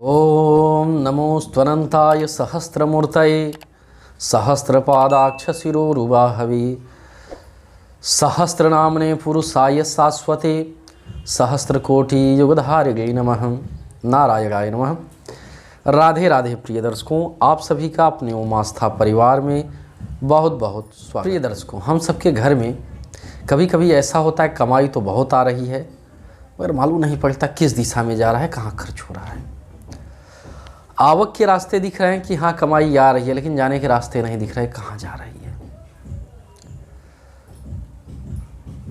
ओम नमो स्वनंताय सहस्रमूर्तये सहस्रपादाक्षशिरोरुबाहवे सहस्रनामने पुरुषाय शाश्वते सहस्रकोटियुगधारिणे नमः। नारायणाय नमः। राधे राधे प्रिय दर्शकों, आप सभी का अपने ओम आस्था परिवार में बहुत बहुत स्वागत। प्रिय दर्शकों, हम सबके घर में कभी कभी ऐसा होता है, कमाई तो बहुत आ रही है मगर मालूम नहीं पड़ता किस दिशा में जा रहा है, कहाँ खर्च हो रहा है। आवक के रास्ते दिख रहे हैं कि हाँ कमाई आ रही है, लेकिन जाने के रास्ते नहीं दिख रहे कहाँ जा रही है।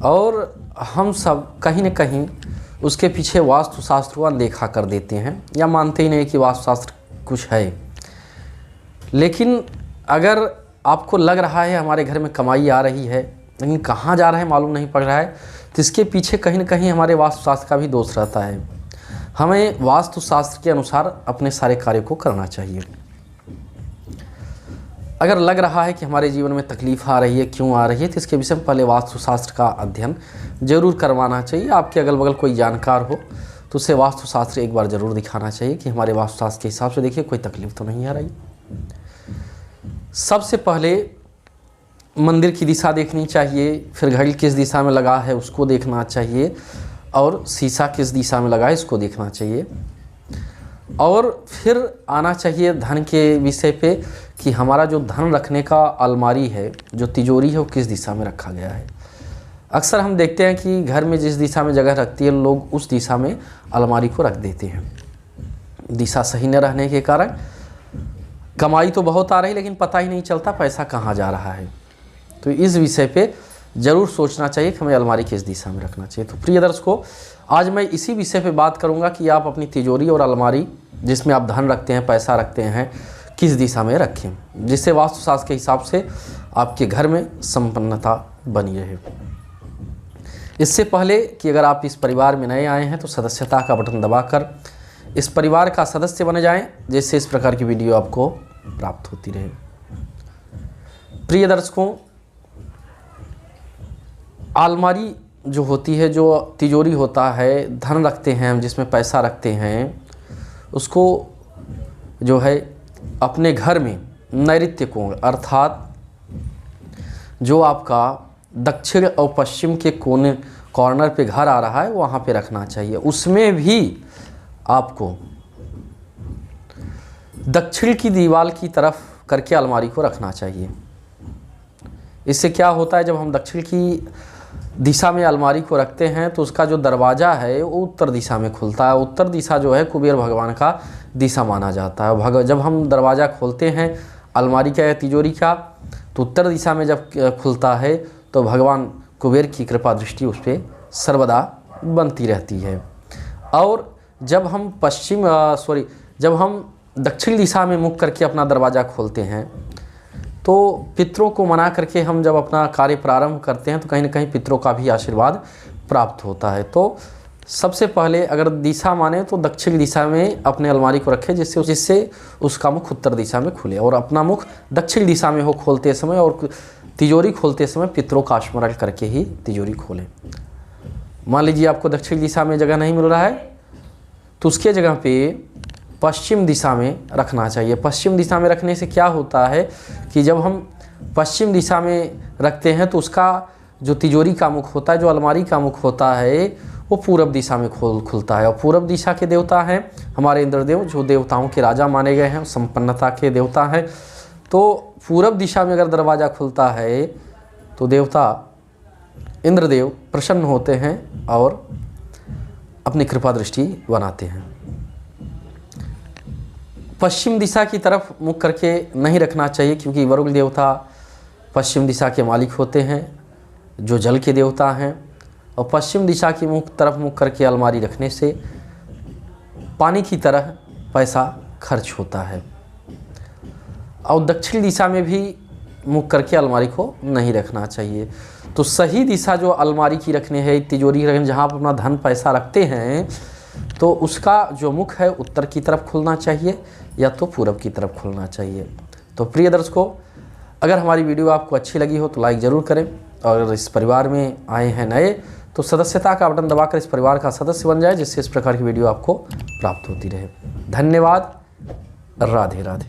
और हम सब कहीं न कहीं उसके पीछे वास्तुशास्त्र देखा कर देते हैं या मानते ही नहीं कि वास्तुशास्त्र कुछ है। लेकिन अगर आपको लग रहा है हमारे घर में कमाई आ रही है लेकिन कहाँ जा रहा है मालूम नहीं पड़ रहा है, तो इसके पीछे कहीं न कहीं हमारे वास्तुशास्त्र का भी दोष रहता है। हमें वास्तुशास्त्र के अनुसार अपने सारे कार्य को करना चाहिए। अगर लग रहा है कि हमारे जीवन में तकलीफ आ रही है, क्यों आ रही है, तो इसके विषय में पहले वास्तुशास्त्र का अध्ययन जरूर करवाना चाहिए। आपके अगल बगल कोई जानकार हो तो उसे वास्तुशास्त्र एक बार ज़रूर दिखाना चाहिए कि हमारे वास्तुशास्त्र के हिसाब से देखिए कोई तकलीफ तो नहीं आ रही। सबसे पहले मंदिर की दिशा देखनी चाहिए, फिर घड़ी किस दिशा में लगा है उसको देखना चाहिए, और शीशा किस दिशा में लगा है इसको देखना चाहिए। और फिर आना चाहिए धन के विषय पे कि हमारा जो धन रखने का अलमारी है, जो तिजोरी है, वो किस दिशा में रखा गया है। अक्सर हम देखते हैं कि घर में जिस दिशा में जगह रखती है लोग उस दिशा में अलमारी को रख देते हैं। दिशा सही न रहने के कारण कमाई तो बहुत आ रही है लेकिन पता ही नहीं चलता पैसा कहाँ जा रहा है। तो इस विषय पे ज़रूर सोचना चाहिए कि हमें अलमारी किस दिशा में रखना चाहिए। तो प्रिय दर्शकों, आज मैं इसी विषय पे बात करूंगा कि आप अपनी तिजोरी और अलमारी जिसमें आप धन रखते हैं, पैसा रखते हैं, किस दिशा में रखें, जिससे वास्तुशास्त्र के हिसाब से आपके घर में संपन्नता बनी रहे। इससे पहले कि अगर आप इस परिवार में नए आए हैं तो सदस्यता का बटन दबाकर इस परिवार का सदस्य बने जाएं, जिससे इस प्रकार की वीडियो आपको प्राप्त होती रहे। प्रिय दर्शकों, अलमारी जो होती है, जो तिजोरी होता है, धन रखते हैं हम जिसमें पैसा रखते हैं, उसको जो है अपने घर में नैऋत्य कोण अर्थात जो आपका दक्षिण और पश्चिम के कोने कॉर्नर पे घर आ रहा है वहाँ पे रखना चाहिए। उसमें भी आपको दक्षिण की दीवार की तरफ करके अलमारी को रखना चाहिए। इससे क्या होता है, जब हम दक्षिण की दिशा में अलमारी को रखते हैं तो उसका जो दरवाज़ा है वो उत्तर दिशा में खुलता है। उत्तर दिशा जो है कुबेर भगवान का दिशा माना जाता है। जब हम दरवाज़ा खोलते हैं अलमारी का या तिजोरी का तो उत्तर दिशा में जब खुलता है तो भगवान कुबेर की कृपा दृष्टि उस पर सर्वदा बनती रहती है। और जब हम जब हम दक्षिण दिशा में मुख करके अपना दरवाज़ा खोलते हैं तो पितरों को मना करके हम जब अपना कार्य प्रारंभ करते हैं तो कहीं ना कहीं पितरों का भी आशीर्वाद प्राप्त होता है। तो सबसे पहले अगर दिशा माने तो दक्षिण दिशा में अपने अलमारी को रखें, जिससे उसका मुख उत्तर दिशा में खुले, और अपना मुख दक्षिण दिशा में हो खोलते समय, और तिजोरी खोलते समय पितरों का स्मरण करके ही तिजोरी खोलें। मान लीजिए आपको दक्षिण दिशा में जगह नहीं मिल रहा है तो उसके जगह पे पश्चिम दिशा में रखना चाहिए। पश्चिम दिशा में रखने से क्या होता है कि जब हम पश्चिम दिशा में रखते हैं तो उसका जो तिजोरी का मुख होता है, जो अलमारी का मुख होता है, वो पूरब दिशा में खुलता है। और पूरब दिशा के देवता हैं हमारे इंद्रदेव, जो देवताओं के राजा माने गए हैं, संपन्नता के देवता हैं। तो पूरब दिशा में अगर दरवाज़ा खुलता है तो देवता इंद्रदेव प्रसन्न होते हैं और अपनी कृपा दृष्टि बनाते हैं। पश्चिम दिशा की तरफ मुख करके नहीं रखना चाहिए, क्योंकि वरुण देवता पश्चिम दिशा के मालिक होते हैं, जो जल के देवता हैं। और पश्चिम दिशा की तरफ मुख करके अलमारी रखने से पानी की तरह पैसा खर्च होता है। और दक्षिण दिशा में भी मुख करके अलमारी को नहीं रखना चाहिए। तो सही दिशा जो अलमारी की रखनी है, तिजोरी रखने, जहाँ आप अपना धन पैसा रखते हैं, तो उसका जो मुख है उत्तर की तरफ खुलना चाहिए या तो पूरब की तरफ खुलना चाहिए। तो प्रिय दर्शकों, अगर हमारी वीडियो आपको अच्छी लगी हो तो लाइक ज़रूर करें, और इस परिवार में आए हैं नए तो सदस्यता का बटन दबाकर इस परिवार का सदस्य बन जाए, जिससे इस प्रकार की वीडियो आपको प्राप्त होती रहे। धन्यवाद। राधे राधे।